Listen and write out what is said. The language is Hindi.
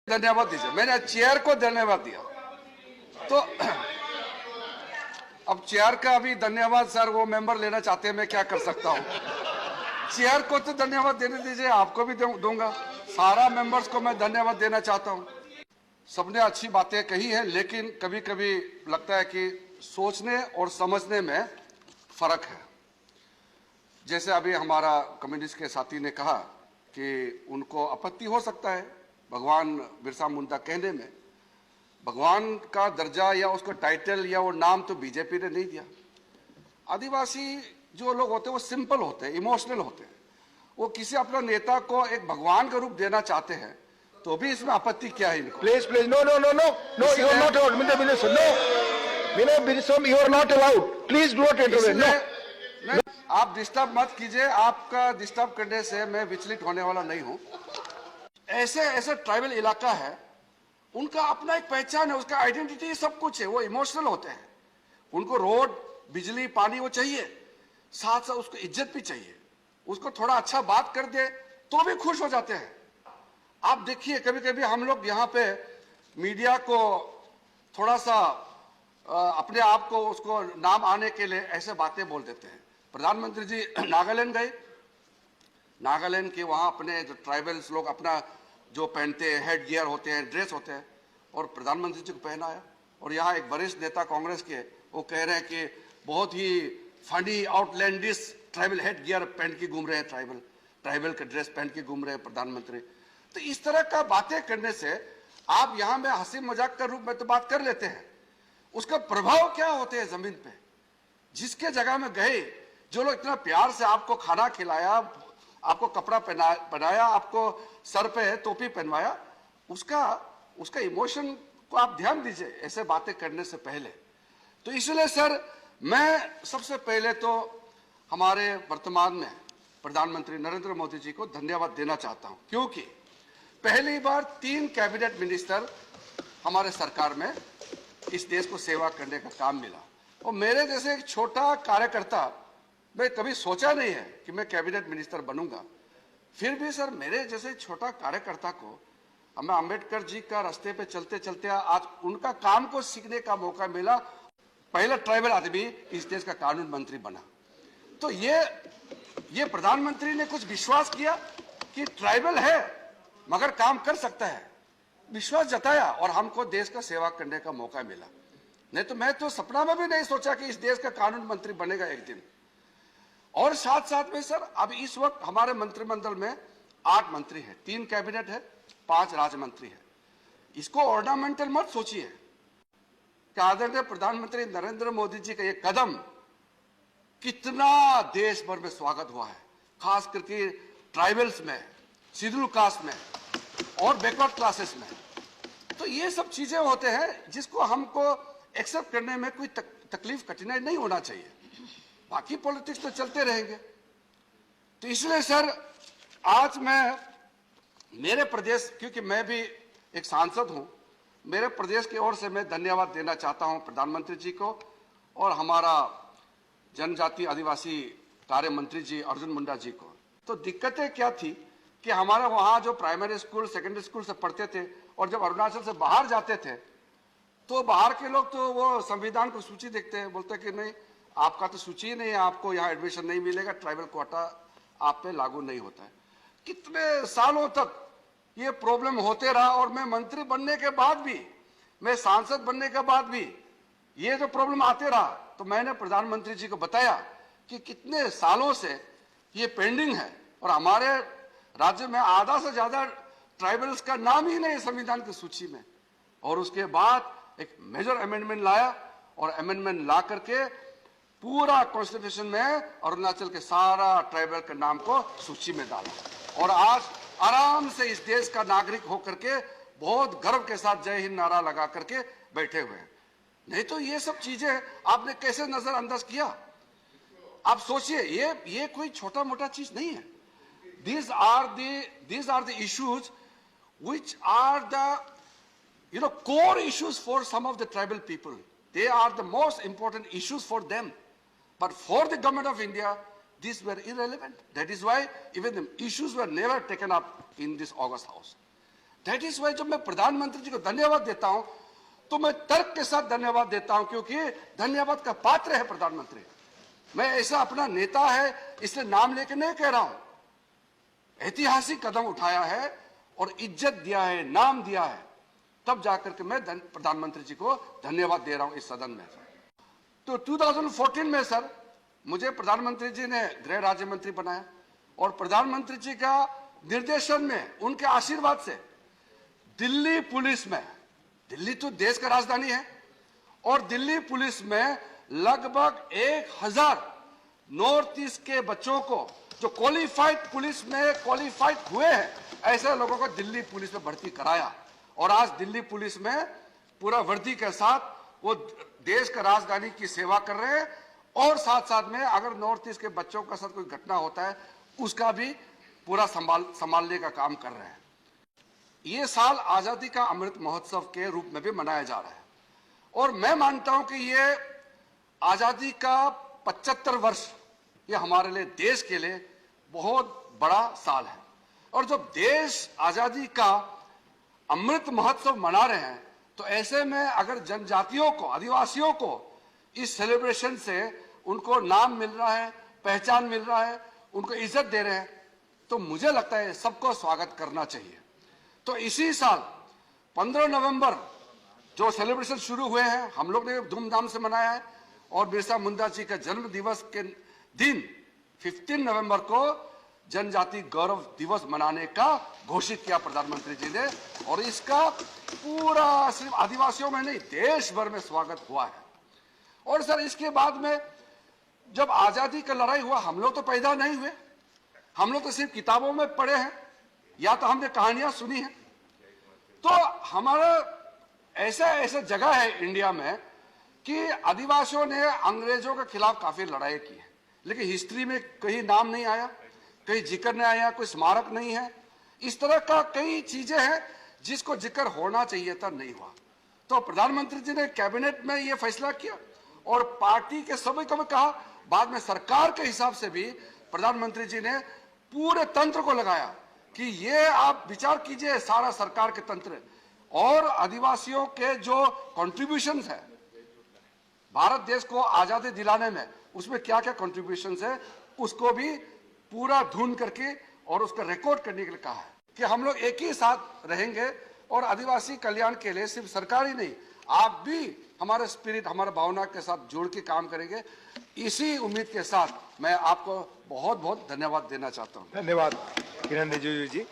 धन्यवाद दीजिए। मैंने चेयर को धन्यवाद दिया तो अब चेयर का भी धन्यवाद सर वो मेंबर लेना चाहते हैं, मैं क्या कर सकता हूं। चेयर को तो धन्यवाद देने दीजिए, आपको भी दूंगा। सारा मेंबर्स को मैं धन्यवाद देना चाहता हूं। सबने अच्छी बातें कही हैं, लेकिन कभी कभी लगता है कि सोचने और समझने में फर्क है। जैसे अभी हमारा कम्युनिस्ट के साथी ने कहा कि उनको आपत्ति हो सकता है भगवान बिरसा मुंडा कहने में। भगवान का दर्जा या उसका टाइटल या वो नाम तो बीजेपी ने नहीं दिया। आदिवासी जो लोग होते हैं वो सिंपल होते हैं, इमोशनल होते हैं। वो किसी अपना नेता को एक भगवान का रूप देना चाहते हैं, तो भी इसमें आपत्ति क्या है इनको? Please, please, no, you are not allowed, Mr. Birsam, no, Birsam, you are not allowed. Please do not intervene. No. आप डिस्टर्ब मत कीजिए, आपका डिस्टर्ब करने से मैं विचलित होने वाला नहीं हूं। ऐसे ट्राइबल इलाका है, उनका अपना एक पहचान है, उसका आइडेंटिटी सब कुछ है। वो इमोशनल होते हैं, उनको रोड, बिजली, पानी वो चाहिए, साथ साथ उसको इज्जत भी चाहिए। उसको थोड़ा अच्छा बात कर दे तो भी खुश हो जाते हैं। आप देखिए कभी कभी हम लोग यहाँ पे मीडिया को थोड़ा सा अपने आप को उसको नाम आने के लिए ऐसे बातें बोल देते हैं। प्रधानमंत्री जी नागालैंड गए, नागालैंड के वहाँ अपने जो ट्राइबल्स लोग अपना जो पहनते हैं, हेड गियर होते हैं, ड्रेस होते हैं, और प्रधानमंत्री जी को पहनाया। और यहाँ एक वरिष्ठ नेता कांग्रेस के वो कह रहे हैं कि बहुत ही funny outlandish tribal head gear पहन के घूम रहे हैं, ट्राइबल का ड्रेस पहन के घूम रहे हैं प्रधानमंत्री। तो इस तरह का बातें करने से आप यहाँ में हंसी मजाक का रूप में तो बात कर लेते हैं, उसका प्रभाव क्या होते हैं जमीन पे? जिसके जगह में गए, जो लोग इतना प्यार से आपको खाना खिलाया, आपको कपड़ा पहनाया, आपको सर पे टोपी पहनवाया, उसका इमोशन को आप ध्यान दीजिए ऐसे बातें करने से पहले। तो इसलिए सर मैं सबसे पहले तो हमारे वर्तमान में प्रधानमंत्री नरेंद्र मोदी जी को धन्यवाद देना चाहता हूं, क्योंकि पहली बार 3 कैबिनेट मिनिस्टर हमारे सरकार में इस देश को सेवा करने का काम मिला। और मेरे जैसे एक छोटा कार्यकर्ता, मैं कभी सोचा नहीं है कि मैं कैबिनेट मिनिस्टर बनूंगा, फिर भी सर मेरे जैसे छोटा कार्यकर्ता को हमें अंबेडकर जी का रास्ते पे चलते चलते आज उनका काम को सीखने का मौका मिला। पहला ट्राइबल आदमी इस देश का कानून मंत्री बना। तो ये प्रधानमंत्री ने कुछ विश्वास किया कि ट्राइबल है मगर काम कर सकता है, विश्वास जताया और हमको देश का सेवा करने का मौका मिला। नहीं तो मैं तो सपना में भी नहीं सोचा कि इस देश का कानून मंत्री बनेगा एक दिन। और साथ साथ में सर अब इस वक्त हमारे मंत्रिमंडल में 8 मंत्री हैं, 3 कैबिनेट है, 5 राज्य मंत्री है। इसको ऑर्नामेंटल मत सोचिए कि आदरणीय प्रधानमंत्री नरेंद्र मोदी जी का ये कदम कितना देश भर में स्वागत हुआ है, खास करके ट्राइबल्स में, शेड्यूल कास्ट में और बैकवर्ड क्लासेस में। तो ये सब चीजें होते हैं जिसको हमको एक्सेप्ट करने में कोई तकलीफ, कठिनाई नहीं होना चाहिए। बाकी पॉलिटिक्स तो चलते रहेंगे। तो इसलिए सर आज मैं मेरे प्रदेश, क्योंकि मैं भी एक सांसद हूं, मेरे प्रदेश की ओर से मैं धन्यवाद देना चाहता हूं प्रधानमंत्री जी को और हमारा जनजाति आदिवासी कार्य मंत्री जी अर्जुन मुंडा जी को। तो दिक्कतें क्या थी कि हमारा वहां जो प्राइमरी स्कूल, सेकेंडरी स्कूल से पढ़ते थे और जब अरुणाचल से बाहर जाते थे तो बाहर के लोग तो वो संविधान को सूची देखते हैं, बोलते कि नहीं आपका तो सूची नहीं है, आपको यहाँ एडमिशन नहीं मिलेगा, ट्राइबल कोटा आप पे लागू नहीं होता है। कितने सालों तक ये प्रॉब्लम होते रहा और मैं मंत्री बनने के बाद भी, मैं सांसद बनने के बाद भी ये जो प्रॉब्लम आते रहा। तो मैंने प्रधानमंत्री जी को बताया कि कितने सालों से ये पेंडिंग है और हमारे राज्य में आधा से ज्यादा ट्राइबल्स का नाम ही नहीं संविधान की सूची में। और उसके बाद एक मेजर अमेंडमेंट लाया और अमेंडमेंट ला करके पूरा कॉन्स्टिट्यूशन में अरुणाचल के सारा ट्राइबल के नाम को सूची में डाला और आज आराम से इस देश का नागरिक होकर के बहुत गर्व के साथ जय हिंद नारा लगा करके बैठे हुए हैं। नहीं तो ये सब चीजें आपने कैसे नजरअंदाज किया? आप सोचिए, ये कोई छोटा मोटा चीज नहीं है। These are the issues which are the core issues for some of the tribal people. They are the most important issues for them. But for the government of India, these were irrelevant. That is why even the issues were never taken up in this August House. That is why जब मैं प्रधानमंत्री जी को धन्यवाद देता हूं तो मैं तर्क के साथ धन्यवाद देता हूं, क्योंकि धन्यवाद का पात्र है प्रधानमंत्री। मैं ऐसा अपना नेता है इसलिए नाम लेके नहीं कह रहा हूं, ऐतिहासिक कदम उठाया है और इज्जत दिया है, नाम दिया है, तब जाकर के मैं प्रधानमंत्री जी को धन्यवाद दे रहा हूं इस सदन में। तो 2014 में सर मुझे प्रधानमंत्री जी ने गृह राज्य मंत्री बनाया और प्रधानमंत्री जी का निर्देशन में, उनके आशीर्वाद से दिल्ली पुलिस में, दिल्ली तो देश का राजधानी है, और दिल्ली पुलिस में लगभग 1000 नॉर्थ ईस्ट के बच्चों को जो क्वालिफाइड पुलिस में क्वालिफाइड हुए हैं, ऐसे लोगों को दिल्ली पुलिस में भर्ती कराया। और आज दिल्ली पुलिस में पूरा वर्दी के साथ वो देश का राजधानी की सेवा कर रहे हैं, और साथ साथ में अगर नॉर्थ ईस्ट के बच्चों के साथ कोई घटना होता है उसका भी पूरा संभालने का काम कर रहे हैं। ये साल आजादी का अमृत महोत्सव के रूप में भी मनाया जा रहा है, और मैं मानता हूं कि ये आजादी का 75 वर्ष ये हमारे लिए, देश के लिए बहुत बड़ा साल है। और जब देश आजादी का अमृत महोत्सव मना रहे हैं तो ऐसे में अगर जनजातियों को, आदिवासियों को इस सेलिब्रेशन से उनको नाम मिल रहा है, पहचान मिल रहा है, उनको इज्जत दे रहे हैं, तो मुझे लगता है सबको स्वागत करना चाहिए। तो इसी साल 15 नवंबर जो सेलिब्रेशन शुरू हुए हैं हम लोग ने धूमधाम से मनाया है, और बिरसा मुंडा जी के जन्म दिवस के दिन 15 नवंबर को जनजाति गौरव दिवस मनाने का घोषित किया प्रधानमंत्री जी ने, और इसका पूरा सिर्फ आदिवासियों में नहीं देश भर में स्वागत हुआ है। और सर इसके बाद में जब आजादी का लड़ाई हुआ, हम लोग तो पैदा नहीं हुए, हम लोग तो सिर्फ किताबों में पढ़े हैं या तो हमने कहानियां सुनी हैं। तो हमारा ऐसा जगह है इंडिया में कि आदिवासियों ने अंग्रेजों के खिलाफ काफी लड़ाई की है, लेकिन हिस्ट्री में कहीं नाम नहीं आया, कहीं जिक्र नहीं आया, कोई स्मारक नहीं है। इस तरह का कई चीजें हैं जिसको जिक्र होना चाहिए था, नहीं हुआ। तो प्रधानमंत्री जी ने कैबिनेट में ये फैसला किया और पार्टी के सभी को भी कहा, बाद में सरकार के हिसाब से भी प्रधानमंत्री जी ने पूरे तंत्र को लगाया कि ये आप विचार कीजिए, सारा सरकार के तंत्र और आदिवासियों के जो कॉन्ट्रीब्यूशन है भारत देश को आजादी दिलाने में, उसमें क्या क्या कॉन्ट्रीब्यूशन है उसको भी पूरा ढूंढ करके और उसका रिकॉर्ड करने के लिए कहा है कि हम लोग एक ही साथ रहेंगे और आदिवासी कल्याण के लिए सिर्फ सरकार ही नहीं, आप भी हमारे स्पिरिट, हमारे भावना के साथ जोड़ के काम करेंगे। इसी उम्मीद के साथ मैं आपको बहुत बहुत धन्यवाद देना चाहता हूं। धन्यवाद किरण रिजिजू जी।